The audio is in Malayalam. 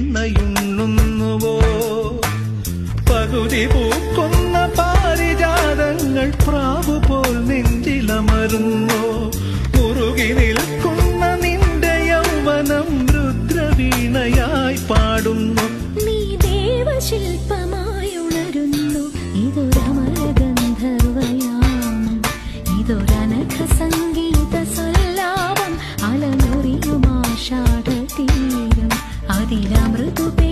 ുന്നുവോ പകുതി പൂക്കുന്ന പാരിജാതങ്ങൾ പ്രാവുപോൽ നെഞ്ചിലമരുന്നോ മുറുകി നിൽക്കുന്ന നിന്റെ യൗവനം രുദ്രവീണയായി പാടുന്നു നീ ദേവശില്പമായുണരുന്നു ഇതൊരമരഗന്ധർവയാമം ഇതൊരനഘ സംഗീത സല്ലാപം അലനുറിയുമാഷാഢതീരം അതിലമൃദുപേ